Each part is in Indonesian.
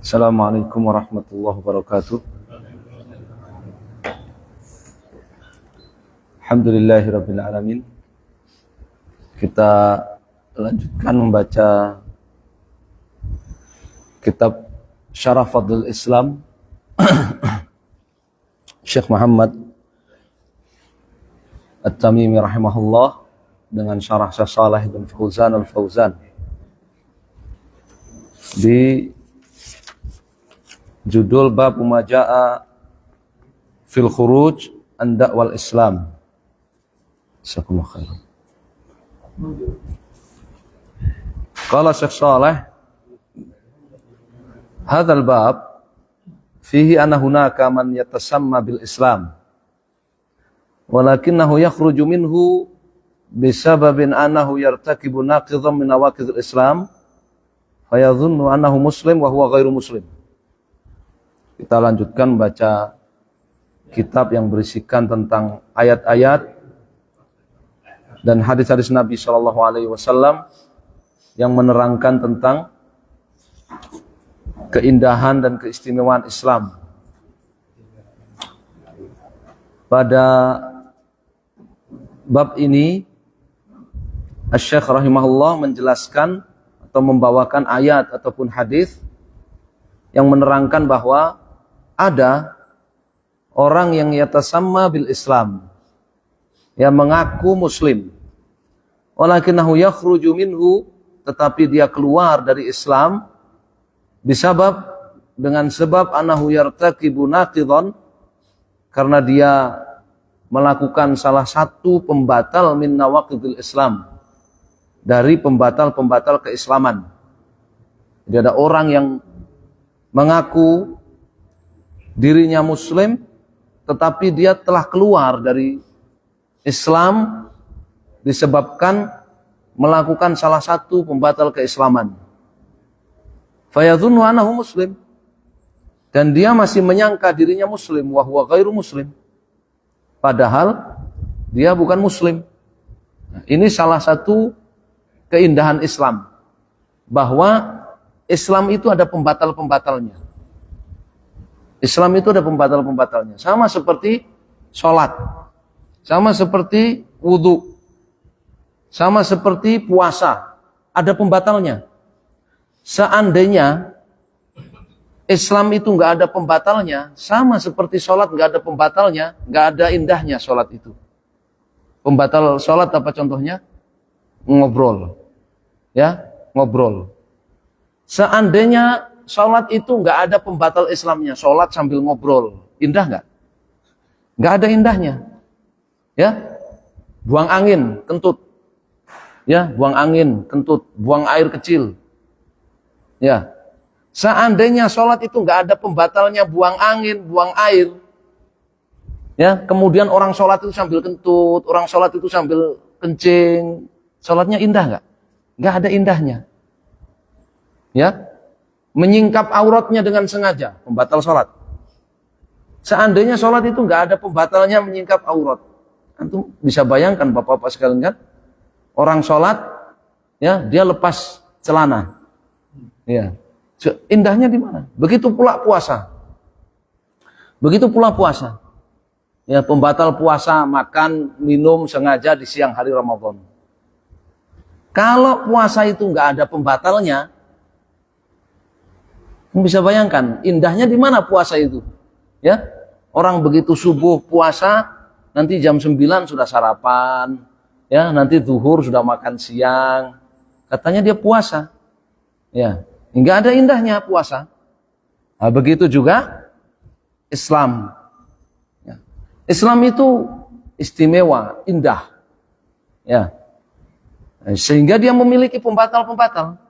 Assalamualaikum warahmatullahi wabarakatuh. Alhamdulillahirabbil alamin. Kita lanjutkan membaca kitab Syarah Fadlul Islam Syekh Muhammad At-Tamimi rahimahullah dengan syarah Syekh Shalih bin Fauzan Al-Fauzan di judul bab Majaa fil Khuruj an Da'wal Islam. Jazakumullah khairan. Qala Syekh Shalih, hadzal bab fihi anna hunaka man yatasamma bil Islam walakinahu yakhruju minhu bisababin annahu yartakibu naqidhan min nawaqidil Islam fayadhunnu annahu muslim wa huwa ghairu muslim. Kita lanjutkan baca kitab yang berisikan tentang ayat-ayat dan hadis-hadis Nabi SAW yang menerangkan tentang keindahan dan keistimewaan Islam. Pada bab ini Asy-Syaikh rahimahullah menjelaskan atau membawakan ayat ataupun hadis yang menerangkan bahwa ada orang yang yatasamma bil Islam, yang mengaku muslim, walakinahu yakhruju minhu, tetapi dia keluar dari Islam bisabab, dengan sebab annahu yartakibu naqidhan, karena dia melakukan salah satu pembatal min nawaqidil Islam, dari pembatal-pembatal keislaman. Jadi ada orang yang mengaku dirinya muslim tetapi dia telah keluar dari Islam disebabkan melakukan salah satu pembatal keislaman. Fayadhunnu annahu muslim, dan dia masih menyangka dirinya muslim wa huwa ghairu muslim, padahal dia bukan muslim. Nah, ini salah satu keindahan Islam, bahwa Islam itu ada pembatal-pembatalnya. Islam itu ada pembatal-pembatalnya. Sama seperti sholat, sama seperti wudhu, sama seperti puasa, ada pembatalnya. Seandainya Islam itu nggak ada pembatalnya, sama seperti sholat nggak ada pembatalnya, nggak ada indahnya sholat itu. Pembatal sholat apa contohnya? Ngobrol, ya, ngobrol. Seandainya sholat itu nggak ada pembatal Islamnya, sholat sambil ngobrol, indah nggak? Nggak ada indahnya, ya. Buang angin, kentut, ya, buang angin, kentut, buang air kecil, ya. Seandainya sholat itu nggak ada pembatalnya, buang angin, buang air, ya, kemudian orang sholat itu sambil kentut, orang sholat itu sambil kencing, sholatnya indah nggak? Nggak ada indahnya, ya. Menyingkap auratnya dengan sengaja, pembatal sholat. Seandainya sholat itu nggak ada pembatalnya menyingkap aurat, antum bisa bayangkan bapak-bapak sekalian kan, orang sholat, ya, dia lepas celana, ya. Indahnya di mana? Begitu pula puasa. Begitu pula puasa. Ya, pembatal puasa, makan, minum sengaja di siang hari Ramadan. Kalau puasa itu nggak ada pembatalnya, bisa bayangkan indahnya di mana puasa itu. Ya, orang begitu subuh puasa, nanti jam 9 sudah sarapan, ya, nanti zuhur sudah makan siang. Katanya dia puasa. Ya. Nggak ada indahnya puasa. Nah, begitu juga Islam. Ya. Islam itu istimewa, indah, ya. Sehingga dia memiliki pembatal-pembatal.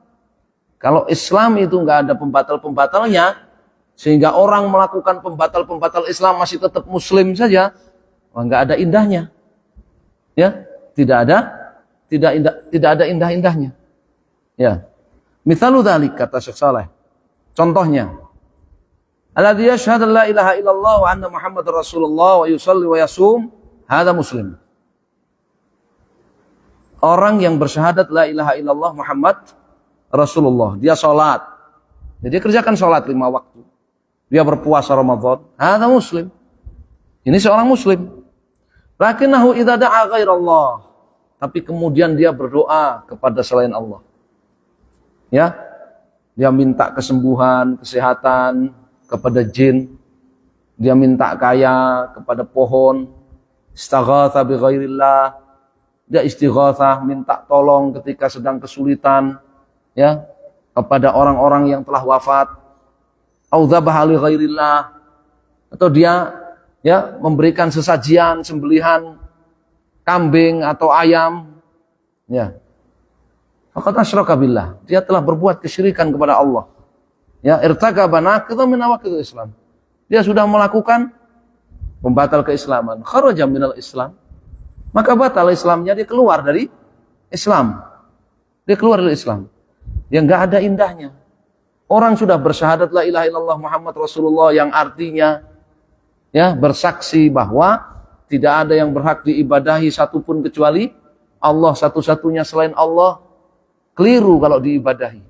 Kalau Islam itu nggak ada pembatal-pembatalnya, sehingga orang melakukan pembatal-pembatal Islam masih tetap Muslim saja, nggak ada indahnya, ya. Tidak ada indah-indahnya, ya. Mithalu dzalik, kata Syekh Shalih, contohnya, alladzi yashhadu la ilaha illallah wa anna Muhammadar Rasulullah wa yusalli wa yasum, hadza muslim. Orang yang bersyahadat la ilaha illallah Muhammad Rasulullah, dia sholat, Jadi kerjakan sholat 5 waktu. Dia berpuasa Ramadan. Hadza muslim. Ini seorang muslim. Lakinnahu idza da'a ghairallah. Tapi kemudian dia berdoa kepada selain Allah. Ya. Dia minta kesembuhan, kesehatan kepada jin. Dia minta kaya kepada pohon. Istaghatha bi ghairillah. Dia istighatsah, minta tolong ketika sedang kesulitan, ya, kepada orang-orang yang telah wafat. Au dzabaha li ghairillah, atau dia ya memberikan sesajian sembelihan kambing atau ayam, ya. Faqad asyraka billah, dia telah berbuat kesyirikan kepada Allah. Ya, irtakaba naqidha min nawaqidil Islam. Dia sudah melakukan pembatal keislaman, kharaja minal Islam. Maka batal Islamnya, dia keluar dari Islam. Dia keluar dari Islam. Yang enggak ada indahnya. Orang sudah bersyahadat la ilaha illallah Muhammad Rasulullah, yang artinya ya bersaksi bahwa tidak ada yang berhak diibadahi satupun kecuali Allah, satu-satunya selain Allah. Keliru kalau diibadahi.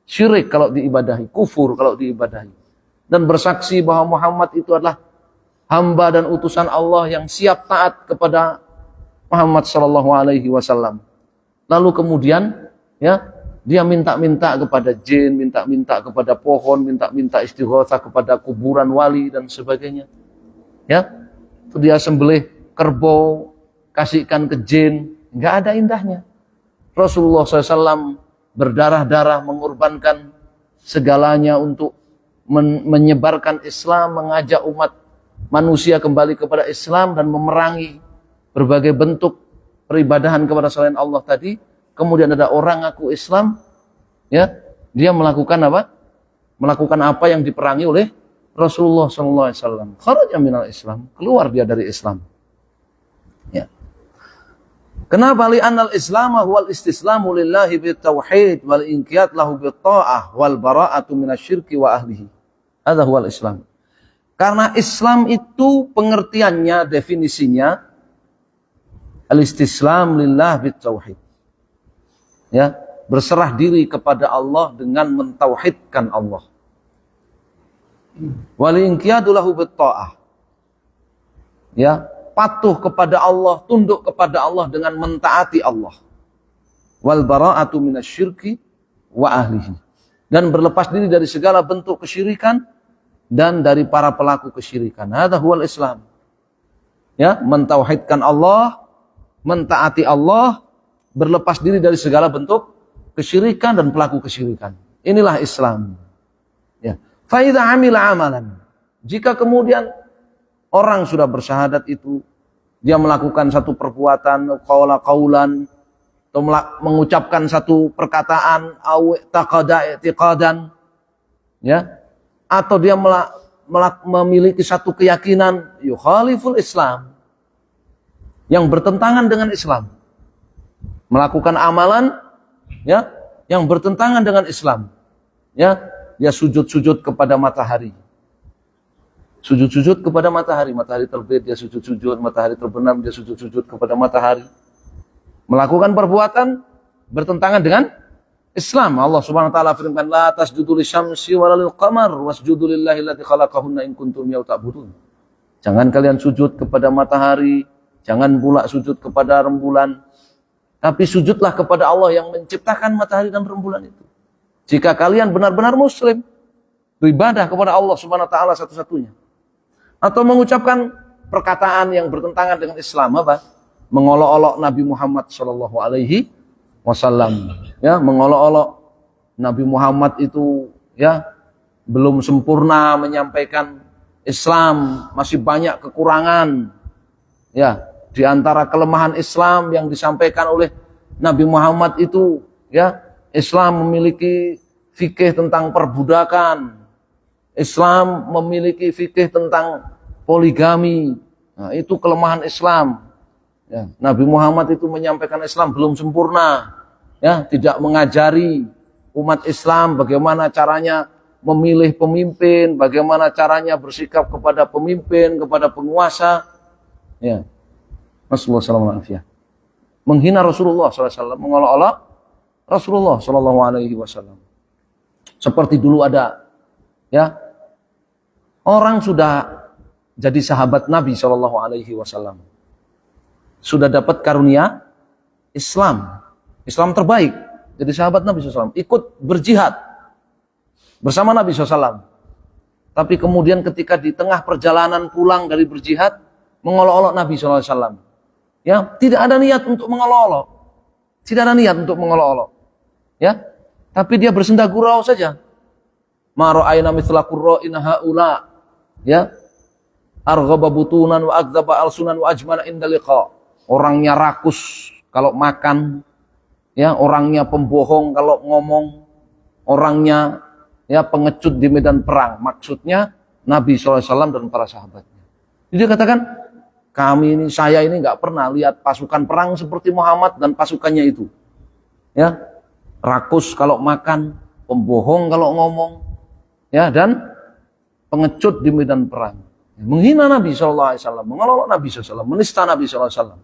Syirik kalau diibadahi, kufur kalau diibadahi. Dan bersaksi bahwa Muhammad itu adalah hamba dan utusan Allah yang siap taat kepada Muhammad sallallahu alaihi wasallam. Lalu kemudian ya dia minta-minta kepada jin, minta-minta kepada pohon, minta-minta istighatsah kepada kuburan wali dan sebagainya. Ya. Itu dia sembelih kerbau, kasihkan ke jin, enggak ada indahnya. Rasulullah SAW berdarah-darah mengorbankan segalanya untuk menyebarkan Islam, mengajak umat manusia kembali kepada Islam dan memerangi berbagai bentuk peribadahan kepada selain Allah tadi. Kemudian ada orang ngaku Islam, ya, dia melakukan apa? Melakukan apa yang diperangi oleh Rasulullah SAW. Kharaja minal Islam, keluar dia dari Islam. Ya. Kenapa? Li'annal Islam huwal istislamu lillahi bitauhid wal inqiyad lahu bitta'ah wal bara'atu minasyirki wa ahlihi. Hadza huwal Islam. Karena Islam itu pengertiannya, definisinya al-istislam lillah bitauhid. Ya, berserah diri kepada Allah dengan mentauhidkan Allah. Wal inqiyadu lahu bitta'ah. Ya, patuh kepada Allah, tunduk kepada Allah dengan mentaati Allah. Wal bara'atu minasyirki wa ahlihi. Dan berlepas diri dari segala bentuk kesyirikan dan dari para pelaku kesyirikan. Hadza huwal Islam. Ya, mentauhidkan Allah, mentaati Allah, berlepas diri dari segala bentuk kesyirikan dan pelaku kesyirikan. Inilah Islam. Ya. Fa idza amila amalan. Jika kemudian orang sudah bersyahadat itu, dia melakukan satu perbuatan, qaulan, atau mengucapkan satu perkataan, aw taqada i'tiqadan, ya, atau dia memiliki satu keyakinan yukhaliful Islam, yang bertentangan dengan Islam. Melakukan amalan ya yang bertentangan dengan Islam. Ya, dia sujud-sujud kepada matahari. Sujud-sujud kepada matahari, matahari terbit dia sujud-sujud, matahari terbenam dia sujud-sujud kepada matahari. Melakukan perbuatan bertentangan dengan Islam. Allah Subhanahu wa taala firman, la tasjudu lisyamsi wala lilqamar wasjudu lillahi alladzi khalaqahunna in kuntum ta'budun. Jangan kalian sujud kepada matahari, jangan pula sujud kepada rembulan, tapi sujudlah kepada Allah yang menciptakan matahari dan rembulan itu. Jika kalian benar-benar muslim, beribadah kepada Allah Subhanahu wa taala satu-satunya. Atau mengucapkan perkataan yang bertentangan dengan Islam, apa? Mengolok-olok Nabi Muhammad sallallahu alaihi wasallam. Ya, mengolok-olok Nabi Muhammad itu ya belum sempurna menyampaikan Islam, masih banyak kekurangan. Ya, di antara kelemahan Islam yang disampaikan oleh Nabi Muhammad itu, ya, Islam memiliki fikih tentang perbudakan. Islam memiliki fikih tentang poligami. Nah, itu kelemahan Islam. Ya, Nabi Muhammad itu menyampaikan Islam belum sempurna. Ya, tidak mengajari umat Islam bagaimana caranya memilih pemimpin, bagaimana caranya bersikap kepada pemimpin, kepada penguasa. Ya. Rasulullah SAW menghina Rasulullah SAW, mengolok-olok Rasulullah SAW. Seperti dulu ada, ya, orang sudah jadi sahabat Nabi Shallallahu Alaihi Wasallam, sudah dapat karunia Islam, Islam terbaik, jadi sahabat Nabi SAW, ikut berjihad bersama Nabi SAW. Tapi kemudian ketika di tengah perjalanan pulang dari berjihad, mengolok-olok Nabi SAW. Ya, tidak ada niat untuk mengolok-olok, tidak ada niat untuk mengolok-olok. Ya, tapi dia bersenda gurau saja. Ma ra'ayna mithla qurra'ina haula, ya, arghaba butunan wa akdzaba alsunan wa ajmala inda liqa. Orangnya rakus kalau makan, ya, orangnya pembohong kalau ngomong, orangnya, ya, pengecut di medan perang. Maksudnya Nabi SAW dan para sahabatnya. Jadi dia katakan, saya ini nggak pernah lihat pasukan perang seperti Muhammad dan pasukannya itu. Ya, rakus kalau makan, pembohong kalau ngomong, ya, dan pengecut di medan perang. Menghina Nabi SAW, mengolok Nabi SAW, menista Nabi SAW.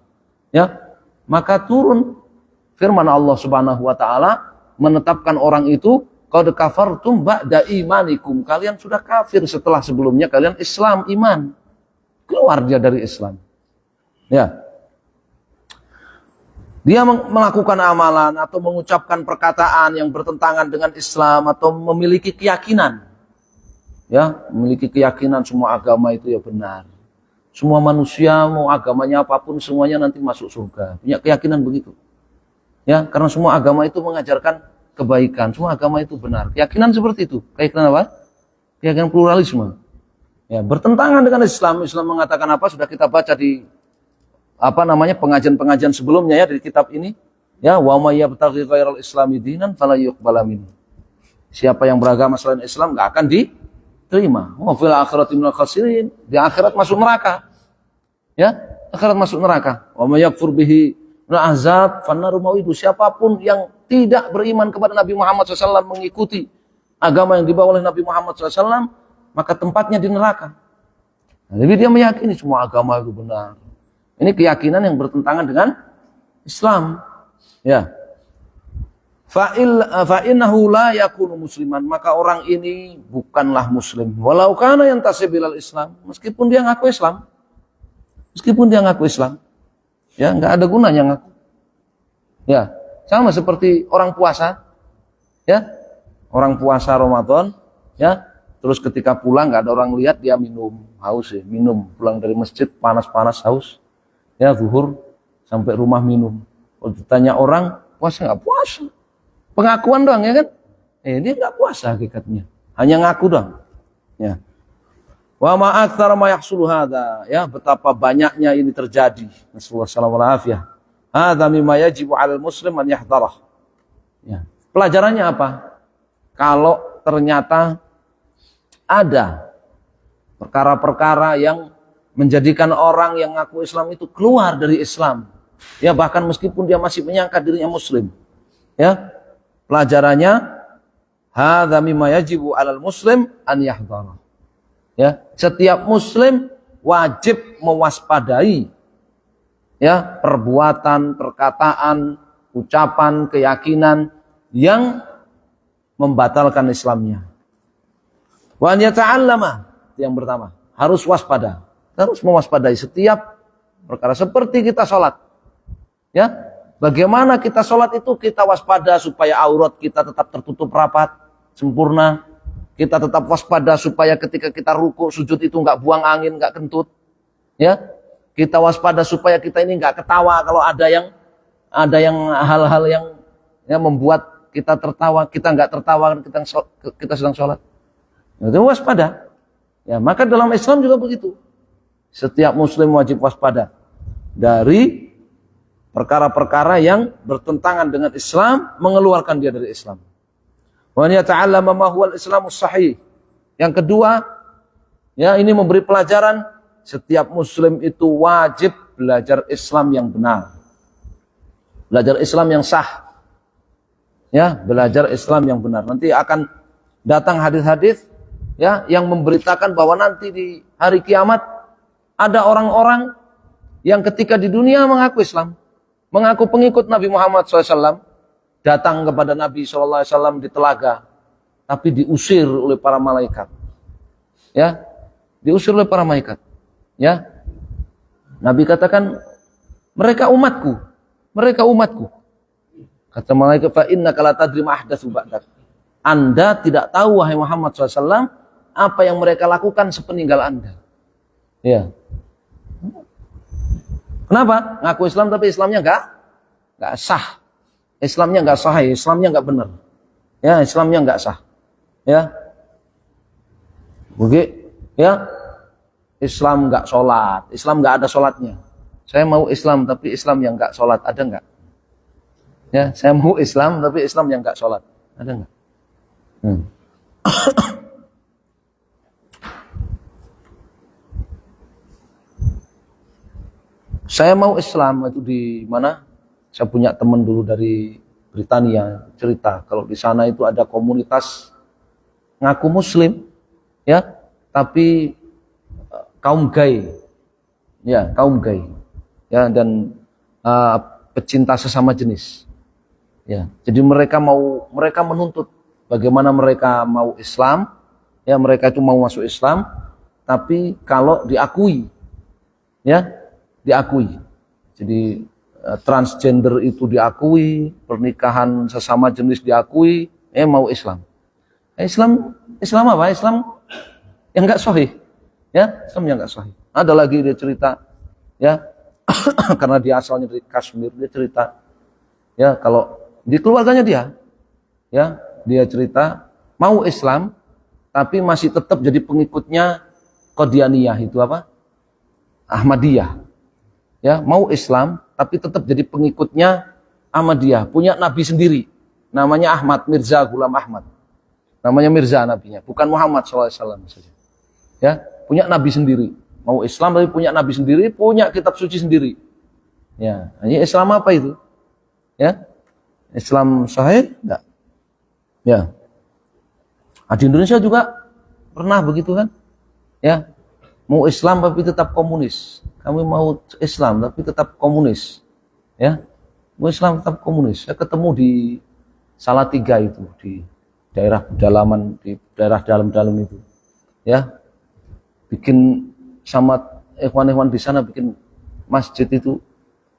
Ya, maka turun firman Allah Subhanahu wa taala menetapkan orang itu qad kafartum ba'da imanikum. Kalian sudah kafir setelah sebelumnya kalian Islam, iman. Keluar dia dari Islam. Ya. Dia melakukan amalan atau mengucapkan perkataan yang bertentangan dengan Islam atau memiliki keyakinan. Ya, memiliki keyakinan semua agama itu ya benar. Semua manusia mau agamanya apapun semuanya nanti masuk surga. Punya keyakinan begitu. Ya, karena semua agama itu mengajarkan kebaikan. Semua agama itu benar. Keyakinan seperti itu. Keyakinan apa? Keyakinan pluralisme. Ya, bertentangan dengan Islam. Islam mengatakan apa? Sudah kita baca di pengajian-pengajian sebelumnya ya dari kitab ini. Ya, wa may yabtaghi ghairal islami dinan fala yuqbala minhu. Siapa yang beragama selain Islam enggak akan diterima. Wa fil akhirati minal khasirin. Di akhirat masuk neraka. Ya, akhirat masuk neraka. Wa may yakfur bihi minal azab fannaru mawidu. Siapapun yang tidak beriman kepada Nabi Muhammad SAW, mengikuti agama yang dibawa oleh Nabi Muhammad SAW, maka tempatnya di neraka. Nah, jadi dia meyakini semua agama itu benar. Ini keyakinan yang bertentangan dengan Islam. Ya. Fa'innahu la yakunu musliman, maka orang ini bukanlah muslim. Walau kana yantasib ilal Islam, meskipun dia ngaku Islam. Meskipun dia ngaku Islam. Ya, enggak ada gunanya ngaku. Ya, sama seperti orang puasa. Ya. Orang puasa Ramadan, ya. Terus ketika pulang enggak ada orang lihat dia minum, haus ya, minum. Pulang dari masjid panas-panas haus. Ya, zuhur sampai rumah minum. Kalau ditanya orang, puasa enggak? Puasa. Pengakuan doang ya kan? Dia enggak puasa hakikatnya. Hanya ngaku doang. Ya. Wa ma aktsara ma yahsulu hadza, ya, betapa banyaknya ini terjadi. Nasallallahu alaihi wasallam. Hadza mimma yajibu 'alal muslim an yahdharah. Ya. Pelajarannya apa? Kalau ternyata ada perkara-perkara yang menjadikan orang yang ngaku Islam itu keluar dari Islam. Ya, bahkan meskipun dia masih menyangka dirinya muslim. Ya. Pelajarannya hadza mimma yajibu 'alal muslim an yahdharah. Ya, setiap muslim wajib mewaspadai ya perbuatan, perkataan, ucapan, keyakinan yang membatalkan Islamnya. Wa an yata'allama, yang pertama, harus waspada. Harus mewaspadai setiap perkara seperti kita sholat. Ya, bagaimana kita sholat itu kita waspada supaya aurat kita tetap tertutup rapat, sempurna. Kita tetap waspada supaya ketika kita ruku, sujud itu enggak buang angin, enggak kentut. Ya, kita waspada supaya kita ini enggak ketawa kalau ada yang hal-hal yang ya membuat kita tertawa, kita enggak tertawa kita sedang sholat. Itu waspada. Ya, maka dalam Islam juga begitu. Setiap muslim wajib waspada dari perkara-perkara yang bertentangan dengan Islam, mengeluarkan dia dari Islam. Wa yata'allama ma huwal islamus sahih. Yang kedua, ya, ini memberi pelajaran setiap muslim itu wajib belajar Islam yang benar. Belajar Islam yang sah. Ya, belajar Islam yang benar. Nanti akan datang hadis-hadis ya yang memberitakan bahwa nanti di hari kiamat ada orang-orang yang ketika di dunia mengaku Islam, mengaku pengikut Nabi Muhammad SAW, datang kepada Nabi SAW di telaga. tapi diusir oleh para malaikat. Ya, diusir oleh para malaikat. Ya, Nabi katakan, mereka umatku, mereka umatku. Kata malaikat, fa innaka la tadri ma ahdatsu ba'dak. Anda tidak tahu wahai Muhammad SAW apa yang mereka lakukan sepeninggal Anda. Ya. Kenapa? Ngaku Islam tapi Islamnya enggak sah. Islamnya enggak sahih, Islamnya enggak benar. Ya, Islamnya enggak sah. Ya. Begitu, ya. Islam enggak sholat, Islam enggak ada sholatnya. Saya mau Islam tapi Islam yang enggak sholat, ada enggak? Ya, saya mau Islam tapi Islam yang enggak sholat, ada enggak? Saya mau Islam itu di mana? Saya punya teman dulu dari Britania cerita kalau di sana itu ada komunitas ngaku Muslim, ya, tapi kaum gay, ya kaum gay, ya dan pecinta sesama jenis, ya. Jadi mereka menuntut bagaimana mereka mau Islam, ya mereka itu mau masuk Islam, tapi kalau diakui, ya. Diakui. Jadi transgender itu diakui, pernikahan sesama jenis diakui, mau Islam. Islam apa? Islam yang enggak sahih. Ya, Islam yang enggak sahih. Ada lagi dia cerita, ya. Karena dia asalnya dari Kashmir, dia cerita, ya, kalau di keluarganya dia, ya, dia cerita mau Islam tapi masih tetap jadi pengikutnya Qadianiyah, itu apa? Ahmadiyah. Ya, mau Islam tapi tetap jadi pengikutnya Ahmadiyah, punya nabi sendiri namanya Ahmad, Mirza Ghulam Ahmad, namanya Mirza nabinya, bukan Muhammad SAW saja. Ya, punya nabi sendiri, mau Islam tapi punya nabi sendiri, punya kitab suci sendiri. Ya, ini Islam apa itu? Ya, Islam sahih enggak? Ya, di Indonesia juga pernah begitu kan? Ya, mau Islam tapi tetap komunis. Kami mau Islam tapi tetap komunis, ya. Mau Islam tetap komunis. Saya ketemu di Salatiga itu, di daerah pedalaman, di daerah dalam-dalam itu, ya. Bikin sama ikhwan-ikhwan di sana bikin masjid itu,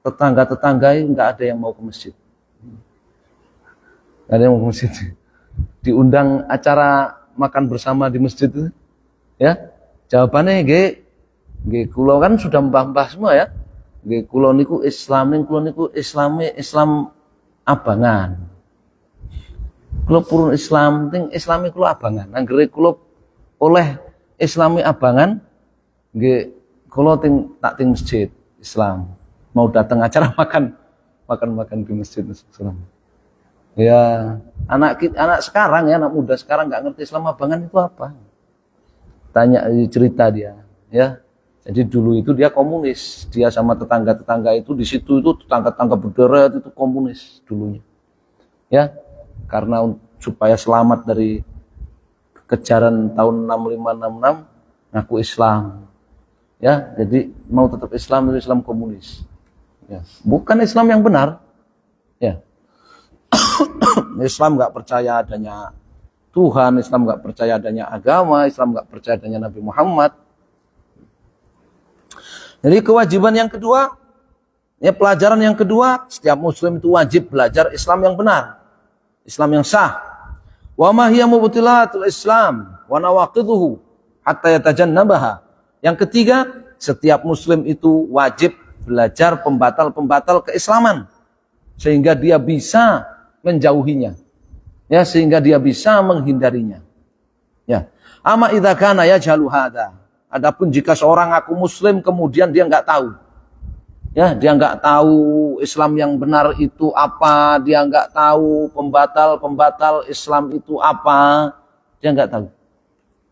tetangga-tetangga nggak ada yang mau ke masjid, nggak ada yang mau ke masjid. Diundang acara makan bersama di masjid itu, ya. Jawabannya nggih kula kan sudah mbah-mbah semua, ya. Nggih kula niku Islam Islam abangan. Kula purun Islam, ting Islami kula abangan. Anggere kula oleh Islami abangan, nggih kula tak ting masjid Islam. Mau datang acara makan di masjid Islam. Ya, anak sekarang, ya, anak muda sekarang nggak ngerti Islam abangan itu apa. Tanya cerita dia, ya. Jadi dulu itu dia komunis, dia sama tetangga-tetangga itu di situ itu tetangga-tetangga berderet itu komunis dulunya, ya, karena supaya selamat dari kejaran tahun 65-66 ngaku Islam, ya, jadi mau tetap Islam itu Islam komunis, ya, bukan Islam yang benar, ya. Islam nggak percaya adanya Tuhan, Islam nggak percaya adanya agama, Islam nggak percaya adanya Nabi Muhammad. Jadi kewajiban yang kedua, ya pelajaran yang kedua, setiap muslim itu wajib belajar Islam yang benar, Islam yang sah. Wa ma hiya mubtilatul Islam wa nawaqidhuhu hatta yatajannabaha. Yang ketiga, setiap muslim itu wajib belajar pembatal-pembatal keislaman sehingga dia bisa menjauhinya. Ya, sehingga dia bisa menghindarinya. Ya. Ama idza kana yajhalu hadza. Adapun jika seorang ngaku muslim kemudian dia nggak tahu, ya, dia nggak tahu Islam yang benar itu apa, dia nggak tahu pembatal Islam itu apa, dia nggak tahu,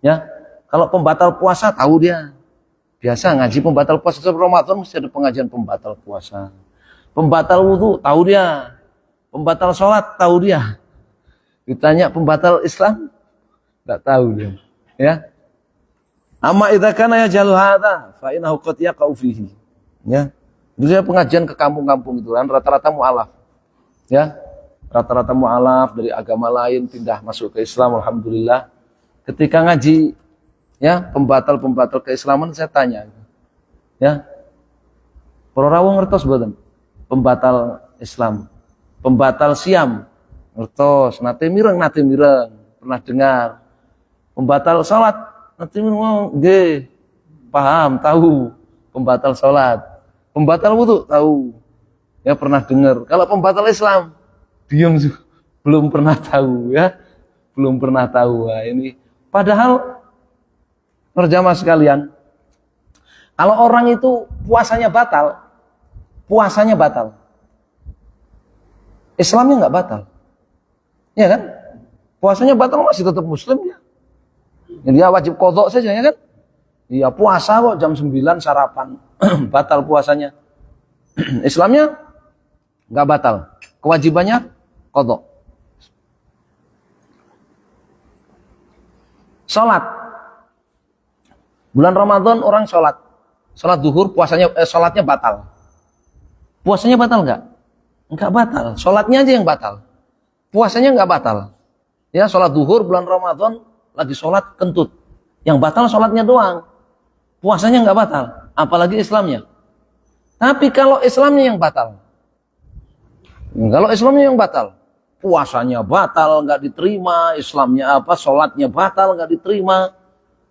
ya. Kalau pembatal puasa tahu dia, biasa ngaji pembatal puasa Ramadan mesti ada pengajian pembatal puasa, pembatal wudu tahu dia, pembatal sholat tahu dia, ditanya pembatal Islam nggak tahu dia, ya. Amma idza kana yajhalu hadza fa innahu qad yaqa'u fihi. Ya. Itu saya pengajian ke kampung-kampung itu kan rata-rata mualaf. Ya. rata-rata mu'alaf dari agama lain pindah masuk ke Islam, alhamdulillah. Ketika ngaji ya pembatal-pembatal keislaman saya tanya ya, para rawuh ngertos mboten pembatal Islam, pembatal siam ngertos, nate mireng pernah dengar. Pembatal salat nate mireng nggih paham, tahu. Pembatal salat, pembatal wudu tahu. Ya pernah dengar. Kalau pembatal Islam diam, belum pernah tahu ya. Belum pernah tahu. Nah, ini padahal perjamaah sekalian, kalau orang itu puasanya batal, Islamnya nggak batal, ya kan? Puasanya batal masih tetap Muslim ya. Jadi dia wajib qadha saja ya kan? Iya puasa kok jam 9 sarapan batal puasanya. Islamnya nggak batal, kewajibannya qadha. Salat. Bulan Ramadan orang salat zuhur, salatnya batal. Puasanya batal nggak? Nggak batal. Salatnya aja yang batal. Puasanya nggak batal. Ya, salat zuhur bulan Ramadan lagi salat kentut. Yang batal salatnya doang. Puasanya nggak batal, apalagi Islamnya. Tapi kalau Islamnya yang batal, puasanya batal nggak diterima, Islamnya salatnya batal nggak diterima,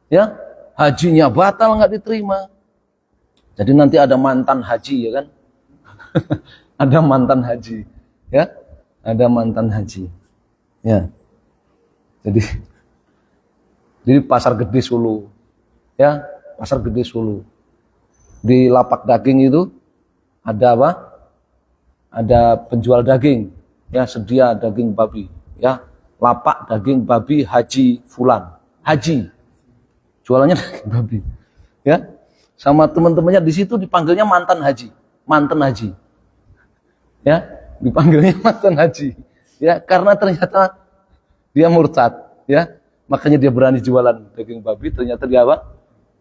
ya, hajinya batal nggak diterima. Jadi nanti ada mantan haji ya kan? Ada mantan haji, ya, ada mantan haji, ya. Jadi pasar gede Solo, ya, pasar gede Solo. Di lapak daging itu ada apa? Ada penjual daging, ya, sedia daging babi, ya, lapak daging babi Haji Fulan, haji, jualannya daging babi, ya, sama teman-temannya di situ dipanggilnya mantan haji, ya, dipanggilnya mantan haji, ya, karena ternyata dia murtad, ya, makanya dia berani jualan daging babi, ternyata dia apa?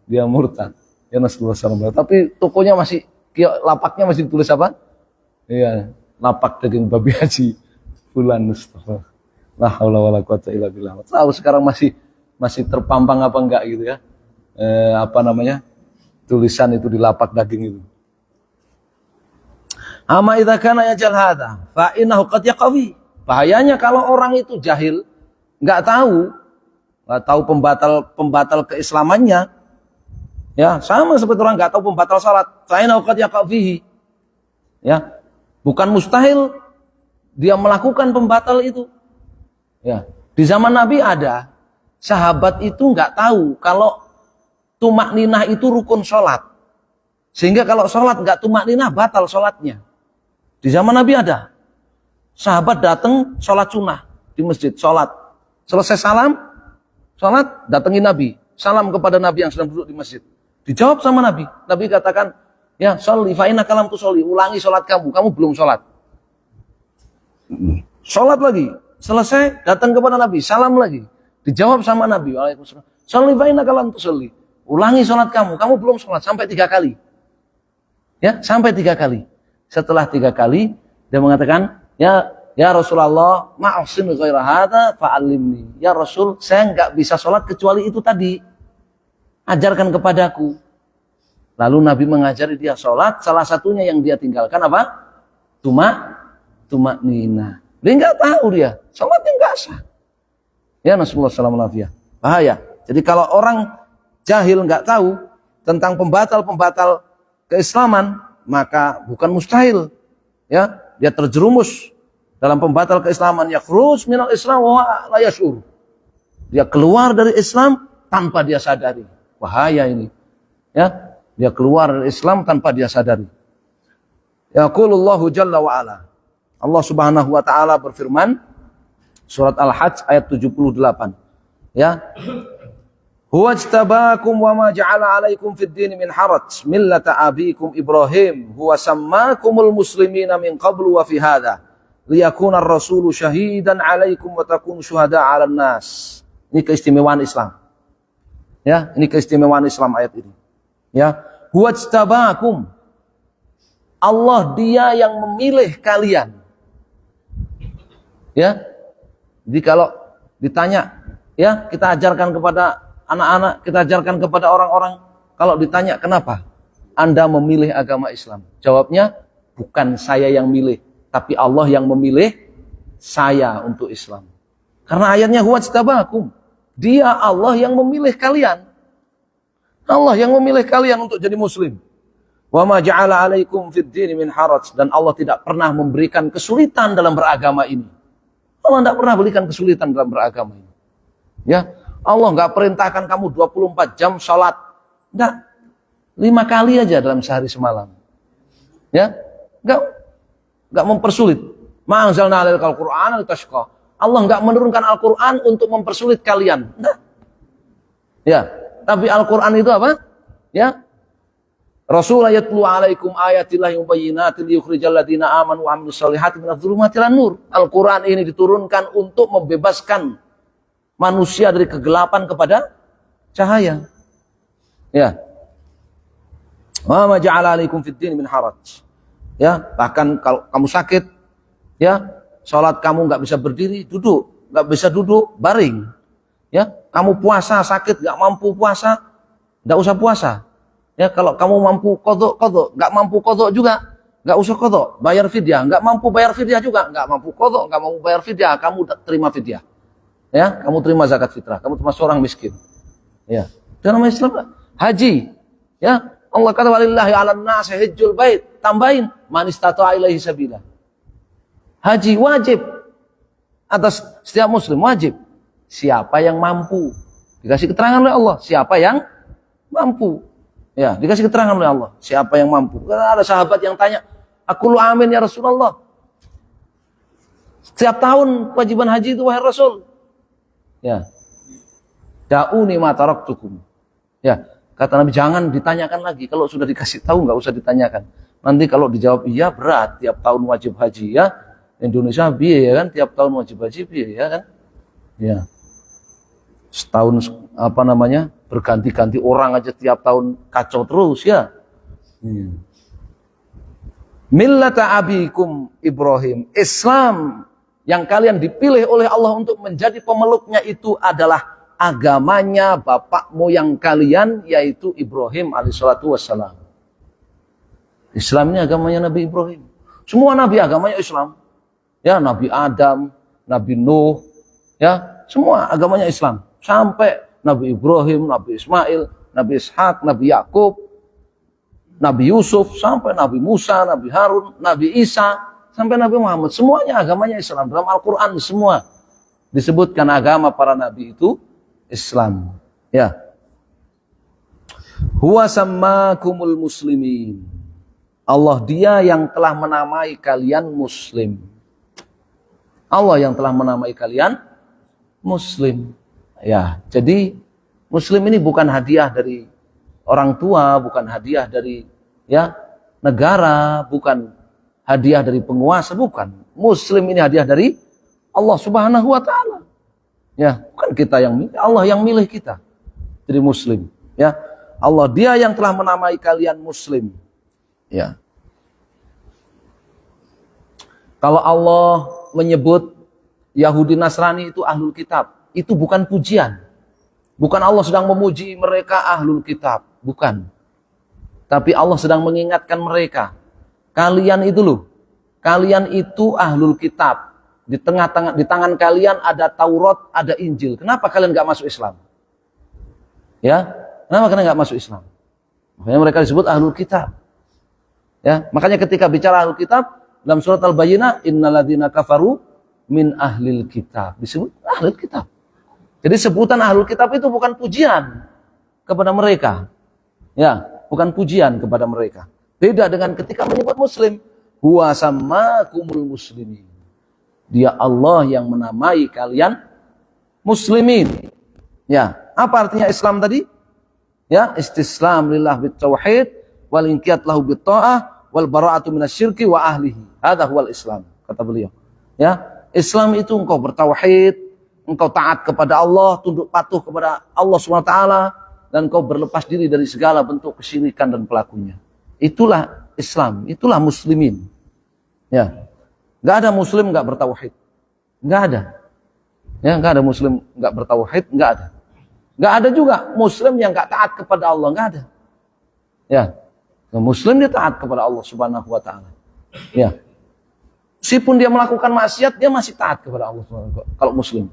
Dia murtad, ya, nasallallahu. Tapi tokonya masih, lapaknya masih ditulis apa? Iya, lapak daging babi Haji Fulan, Mustafa. La haula wala quwata illa billah. Tahu sekarang masih terpampang apa enggak gitu ya? Tulisan itu di lapak daging itu. Ama idza kana yajal hadza fa innahu qad yaqawi. Bahayanya kalau orang itu jahil, enggak tahu pembatal keislamannya. Ya, sama seperti orang enggak tahu pembatal salat. Fa innahu qad yaqawi. Ya. Bukan mustahil dia melakukan pembatal itu. Ya, di zaman Nabi ada sahabat itu nggak tahu kalau tumak ninah itu rukun sholat, sehingga kalau sholat nggak tumak ninah batal sholatnya. Di zaman Nabi ada sahabat datang sholat sunnah di masjid, sholat selesai sholat datangi Nabi, salam kepada Nabi yang sedang duduk di masjid. Dijawab sama Nabi katakan, ya, sholli fa innaka lam tusolli, ulangi sholat kamu belum sholat. Sholat lagi, selesai datang kepada Nabi, salam lagi. Dijawab sama Nabi, waalaikumsalam, sholli fa innaka lam tusolli, ulangi sholat kamu belum sholat, sampai 3 kali. Ya, sampai 3 kali. Setelah 3 kali, dia mengatakan, ya Rasulullah, ma'ahsin ghaira hadza fa'allimni. Ya Rasul, saya nggak bisa sholat kecuali itu tadi. Ajarkan kepadaku. Lalu Nabi mengajari dia sholat, salah satunya yang dia tinggalkan apa? Tumak nina. Dia nggak tahu dia, sholatnya nggak sah. Ya, Nasallallahu alaihi wasallam. Bahaya. Jadi kalau orang jahil nggak tahu tentang pembatal keislaman, maka bukan mustahil, ya, dia terjerumus dalam pembatal keislaman, yakhruj minal Islam wa la yash'ur. Dia keluar dari Islam tanpa dia sadari. Bahaya ini. Ya. Dia keluar dari Islam tanpa dia sadari. Yaqulullahu jalla wa ala. Allah Subhanahu wa taala berfirman surat Al-Hajj ayat 78. Ya. Huwa ijtabakum wa ma ja'ala 'alaikum fid din min haraj millata abikum Ibrahim huwa sammakumul muslimina min qablu wa fi hadha liyakuna ar-rasulu syahidan 'alaikum wa takunu syuhada 'alan nas. Ini keistimewaan Islam. Ya, ini keistimewaan Islam ayat ini. Ya, huwajtabakum. Allah dia yang memilih kalian. Ya. Jadi kalau ditanya, ya, kita ajarkan kepada anak-anak, kita ajarkan kepada orang-orang, kalau ditanya kenapa Anda memilih agama Islam? Jawabnya, bukan saya yang milih, tapi Allah yang memilih saya untuk Islam. Karena ayatnya huwajtabakum. Dia Allah yang memilih kalian. Allah yang memilih kalian untuk jadi muslim. Wa ma ja'ala 'alaikum fid din min haraj, dan Allah tidak pernah memberikan kesulitan dalam beragama ini. Allah tidak pernah berikan kesulitan dalam beragama ini. Ya, Allah nggak perintahkan kamu 24 jam sholat. Enggak. 5 kali aja dalam sehari semalam. Ya, nggak mempersulit. Ma anzalna 'alaikal Qur'ana litashqa. Allah nggak menurunkan Al-Qur'an untuk mempersulit kalian. Enggak. Ya, tapi Al-Qur'an itu apa? Ya. Rasul yatlu 'alaikum ayatillahi mubayyinatin liyukhrijal ladzina amanu wa 'amilus solihati minadh dhulumati ilan nur. Al-Qur'an ini diturunkan untuk membebaskan manusia dari kegelapan kepada cahaya. Ya. Wa ma ja'ala 'alaikum fid din min haraj. Ya, bahkan kalau kamu sakit, ya, salat kamu nggak bisa berdiri, duduk, nggak bisa duduk, baring. Ya, kamu puasa sakit, nggak mampu puasa, nggak usah puasa. Ya, kalau kamu mampu qadha, nggak mampu qadha juga, nggak usah qadha, bayar fidyah, nggak mampu bayar fidyah juga, nggak mampu qadha, nggak mampu bayar fidyah, kamu terima fidyah. Ya, kamu terima zakat fitrah, kamu termasuk orang miskin. Ya, dalam Islam haji, ya, Allah kata walillahi 'alan nasi hajjul bait, tambahin man istata'a ilaihi sabila. Haji wajib atas setiap muslim, wajib. Siapa yang mampu? Dikasih keterangan oleh Allah, siapa yang mampu. Ya, dikasih keterangan oleh Allah, siapa yang mampu. Karena ada sahabat yang tanya, aku lu amin ya Rasulullah. Setiap tahun kewajiban haji itu wahai Rasul. Ya. Da'uni ma taraktukum. Ya, kata Nabi jangan ditanyakan lagi. Kalau sudah dikasih tahu nggak usah ditanyakan. Nanti kalau dijawab iya berat, tiap tahun wajib haji ya. Indonesia biaya kan, tiap tahun wajib haji biaya kan. Ya. Setahun apa namanya? Berganti-ganti orang aja tiap tahun kacau terus ya. Millata abikum Ibrahim. Islam yang kalian dipilih oleh Allah untuk menjadi pemeluknya itu adalah agamanya bapak moyang kalian, yaitu Ibrahim alaihissalatu wassalam. Islam ini agamanya Nabi Ibrahim. Semua nabi agamanya Islam. Ya, Nabi Adam, Nabi Nuh, ya, semua agamanya Islam. Sampai Nabi Ibrahim, Nabi Ismail, Nabi Ishak, Nabi Yakub, Nabi Yusuf, sampai Nabi Musa, Nabi Harun, Nabi Isa, sampai Nabi Muhammad. Semuanya agamanya Islam. Dalam Al-Quran semua disebutkan agama para nabi itu Islam. Ya. Huwa sammakumul muslimin. Allah dia yang telah menamai kalian muslim. Allah yang telah menamai kalian muslim. Ya, jadi muslim ini bukan hadiah dari orang tua, bukan hadiah dari ya negara, bukan hadiah dari penguasa, bukan. Muslim ini hadiah dari Allah Subhanahu wa taala. Ya, bukan kita yang milih, Allah yang milih kita jadi muslim. Ya, Allah dia yang telah menamai kalian muslim. Ya. Kalau Allah menyebut Yahudi Nasrani itu ahlul kitab, itu bukan pujian. Bukan Allah sedang memuji mereka ahlul kitab, bukan. Tapi Allah sedang mengingatkan mereka, kalian itu loh, kalian itu ahlul kitab. Di tangan kalian ada Taurat, ada Injil. Kenapa kalian nggak masuk Islam? Ya, kenapa kalian nggak masuk Islam? Makanya mereka disebut ahlul kitab. Ya, makanya ketika bicara ahlul kitab dalam surat Al-Bayyinah, innalladzina kafaru min ahlil kitab, disebut ahlul kitab. Jadi sebutan ahlul kitab itu bukan pujian kepada mereka. Ya, bukan pujian kepada mereka. Beda dengan ketika menyebut muslim, huwa sammakumul muslimin. Dia Allah yang menamai kalian muslimin. Ya, apa artinya Islam tadi? Ya, istislam lillah bitauhid wal inqiyad lahu bitta'ah wal bara'atu minasyirki wa ahlihi. Hadza huwal Islam, kata beliau. Ya, Islam itu engkau bertauhid, engkau taat kepada Allah, tunduk patuh kepada Allah SWT, dan engkau berlepas diri dari segala bentuk kesyirikan dan pelakunya. Itulah Islam, itulah muslimin. Ya. Enggak ada muslim enggak bertauhid. Nggak ada. Ya, nggak ada muslim nggak bertauhid, nggak ada. Nggak ada juga muslim yang nggak taat kepada Allah, nggak ada. Ya, muslim dia taat kepada Allah Subhanahu wa taala. Ya. Meskipun dia melakukan maksiat, dia masih taat kepada Allah kalau muslim.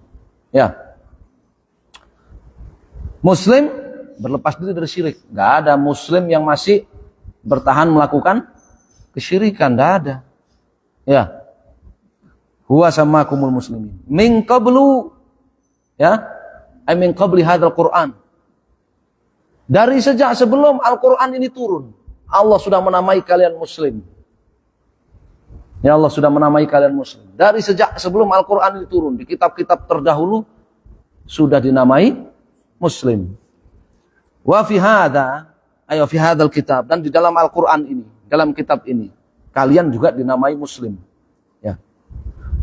Ya. Muslim berlepas diri dari syirik. Nggak ada muslim yang masih bertahan melakukan kesyirikan, nggak ada. Ya. Huwa samakumul muslimin. Min qablu, ya, min qabli hadzal Qur'an. Dari sejak sebelum Al-Qur'an ini turun, Allah sudah menamai kalian muslim. Ya, Allah sudah menamai kalian muslim. Dari sejak sebelum Al-Qur'an ini turun, di kitab-kitab terdahulu sudah dinamai muslim. Wa fi hadza, ayo fi hadzal kitab, dan di dalam Al-Qur'an ini, dalam kitab ini, kalian juga dinamai muslim. Ya.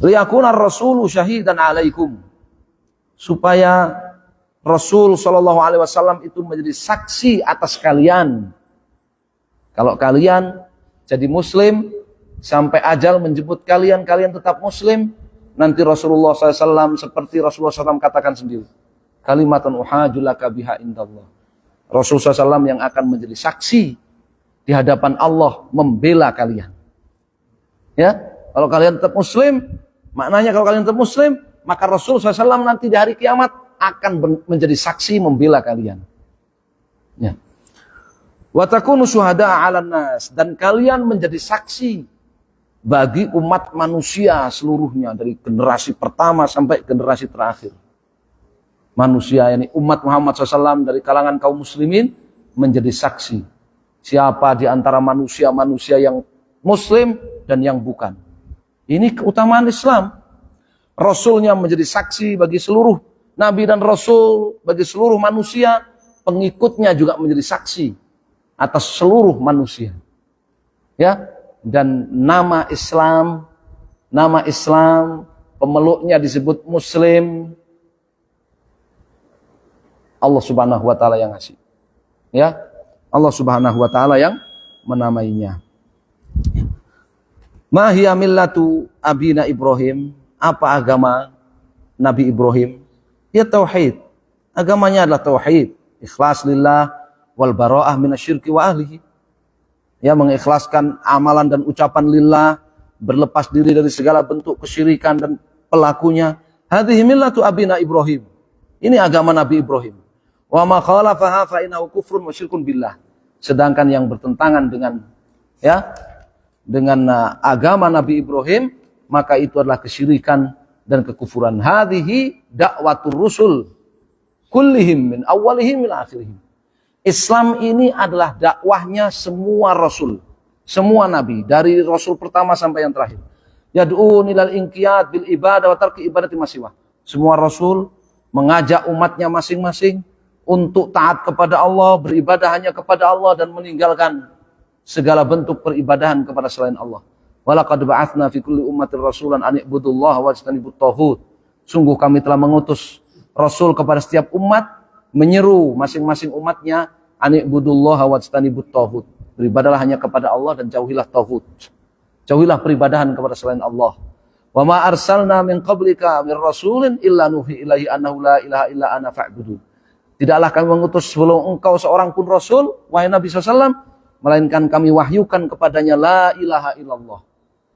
Liyakuna ar-rasulu syahidan 'alaikum. Supaya Rasul sallallahu alaihi wasallam itu menjadi saksi atas kalian. Kalau kalian jadi muslim sampai ajal menjemput kalian, kalian tetap muslim, nanti Rasulullah SAW seperti Rasulullah SAW katakan sendiri, kalimatun uhajulaka biha indallah. Rasulullah SAW yang akan menjadi saksi di hadapan Allah membela kalian. Ya, kalau kalian tetap muslim, maknanya kalau kalian tetap muslim, maka Rasulullah SAW nanti di hari kiamat akan menjadi saksi membela kalian. Ya. Wa takunu syuhada'a 'alan nas, dan kalian menjadi saksi bagi umat manusia seluruhnya dari generasi pertama sampai generasi terakhir. Manusia ini umat Muhammad SAW dari kalangan kaum muslimin menjadi saksi. Siapa di antara manusia-manusia yang muslim dan yang bukan. Ini keutamaan Islam. Rasulnya menjadi saksi bagi seluruh nabi dan rasul, bagi seluruh manusia. Pengikutnya juga menjadi saksi atas seluruh manusia. Ya. Dan nama Islam pemeluknya disebut muslim, Allah Subhanahu wa taala yang ngasih. Ya, Allah Subhanahu wa taala yang menamainya. Ma hiya millatu abina Ibrahim? Apa agama Nabi Ibrahim? Ya tauhid. Agamanya adalah tauhid, ikhlas lillah wal bara'ah minasyirki wa ahlihi. Ya, mengikhlaskan amalan dan ucapan lillah, berlepas diri dari segala bentuk kesyirikan dan pelakunya. Hadhihi millatu abina Ibrahim. Ini agama Nabi Ibrahim. Wa ma khalafaha fa innahu kufrun wa syirkun billah. Sedangkan yang bertentangan dengan agama Nabi Ibrahim, maka itu adalah kesyirikan dan kekufuran. Hadhihi da'watur rusul kullihim min awwalihim ila akhirihim. Islam ini adalah dakwahnya semua rasul, semua nabi, dari rasul pertama sampai yang terakhir. Yad'un ilal inqiyad bil ibadah wa tarki ibadati masiwah. Semua rasul mengajak umatnya masing-masing untuk taat kepada Allah, beribadah hanya kepada Allah dan meninggalkan segala bentuk peribadahan kepada selain Allah. Walaqad ba'atsna fi kulli ummatin rasulan an i'budullaha wajtanibut taghut. Sungguh kami telah mengutus rasul kepada setiap umat, menyeru masing-masing umatnya ani'budullaha wajtanibut taghut. Beribadalah hanya kepada Allah dan jauhilah taghut. Jauhilah peribadahan kepada selain Allah. Wa ma arsalna min qablika min rasulin illa nuhi ilaihi annahu la ilaha illa ana fa'budun. Tidaklah kami mengutus sebelum engkau seorang pun rasul, wahai Nabi SAW, melainkan kami wahyukan kepadanya la ilaha illallah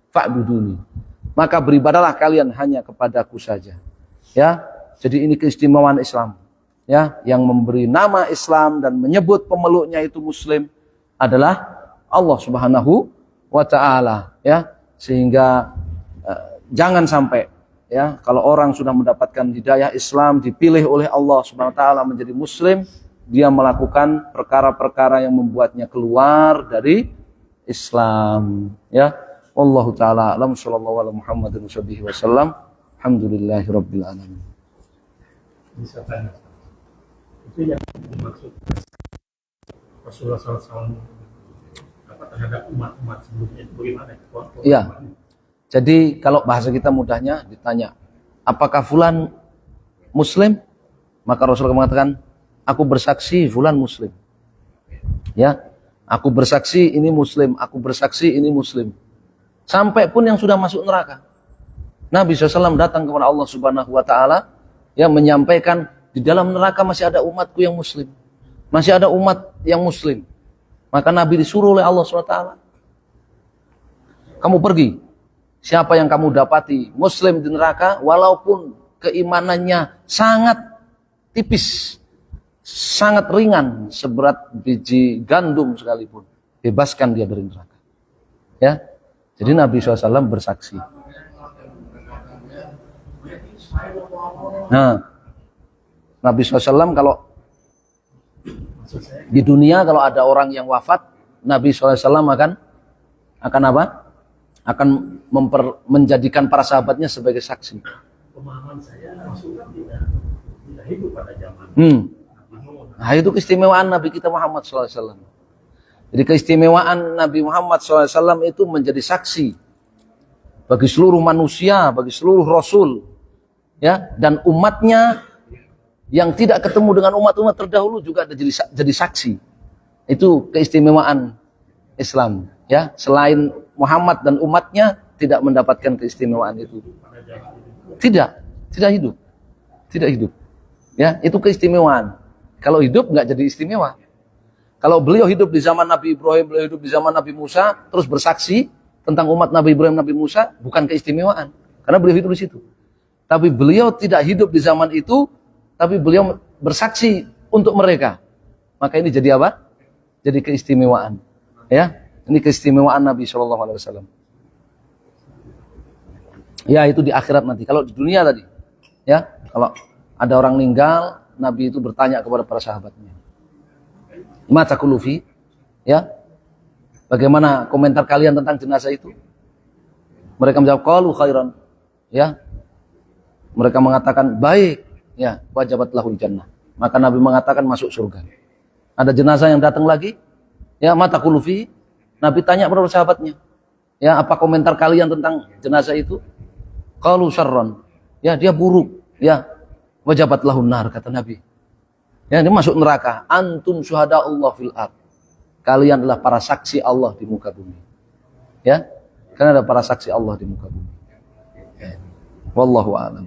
fa'buduni. Maka beribadalah kalian hanya kepadaku saja. Ya, jadi ini keistimewaan Islam. Ya, yang memberi nama Islam dan menyebut pemeluknya itu muslim adalah Allah Subhanahu wa taala, ya. Sehingga jangan sampai, ya, kalau orang sudah mendapatkan hidayah Islam, dipilih oleh Allah Subhanahu wa taala menjadi muslim, dia melakukan perkara-perkara yang membuatnya keluar dari Islam, ya. Wallahu taala alam, sallallahu alaihi Muhammadin wasallam. Alhamdulillahirabbil alamin. Itu yang dimaksud Rasulullah SAW terhadap umat-umat sebelumnya itu bagaimana? Iya. Jadi kalau bahasa kita mudahnya ditanya, apakah fulan muslim? Maka Rasulullah mengatakan, aku bersaksi fulan muslim. Ya, aku bersaksi ini muslim, aku bersaksi ini muslim. Sampai pun yang sudah masuk neraka. Nabi SAW datang kepada Allah Subhanahu wa taala yang menyampaikan di dalam neraka masih ada umatku yang muslim. Masih ada umat yang muslim. Maka Nabi disuruh oleh Allah SWT, kamu pergi. Siapa yang kamu dapati muslim di neraka, walaupun keimanannya sangat tipis, sangat ringan, seberat biji gandum sekalipun, bebaskan dia dari neraka. Ya, jadi Nabi SAW bersaksi. Nah, Nabi SAW kalau di dunia kalau ada orang yang wafat, Nabi SAW akan apa? Akan menjadikan para sahabatnya sebagai saksi. Pemahaman saya Rasulullah tidak hidup pada zaman. Nah, itu keistimewaan Nabi kita Muhammad SAW. Jadi keistimewaan Nabi Muhammad SAW itu menjadi saksi bagi seluruh manusia, bagi seluruh Rasul, ya, dan umatnya yang tidak ketemu dengan umat-umat terdahulu juga ada jadi saksi. Itu keistimewaan Islam, ya. Selain Muhammad dan umatnya tidak mendapatkan keistimewaan itu. Tidak hidup. Tidak hidup. Ya, itu keistimewaan. Kalau hidup nggak jadi istimewa. Kalau beliau hidup di zaman Nabi Ibrahim, beliau hidup di zaman Nabi Musa, terus bersaksi tentang umat Nabi Ibrahim, Nabi Musa, bukan keistimewaan. Karena beliau hidup di situ. Tapi beliau tidak hidup di zaman itu, tapi beliau bersaksi untuk mereka. Maka ini jadi apa? Jadi keistimewaan. Ya, ini keistimewaan Nabi SAW. Ya, itu di akhirat nanti. Kalau di dunia tadi, ya, kalau ada orang meninggal, Nabi itu bertanya kepada para sahabatnya, mata kulufi, ya, bagaimana komentar kalian tentang jenazah itu? Mereka menjawab, qalu khairan, ya, mereka mengatakan baik, ya, wajabat lahul jannah. Maka Nabi mengatakan masuk surga. Ada jenazah yang datang lagi, ya, mata kulufi, Nabi tanya kepada sahabatnya, ya, apa komentar kalian tentang jenazah itu? Qalu syarran, ya, dia buruk, ya, wajabat lahun nar, kata Nabi. Ya, ini masuk neraka. Antum syuhada Allah fil ard. Kalian adalah para saksi Allah di muka bumi. Ya, kalian adalah para saksi Allah di muka bumi. Ya. Wallahu a'lam.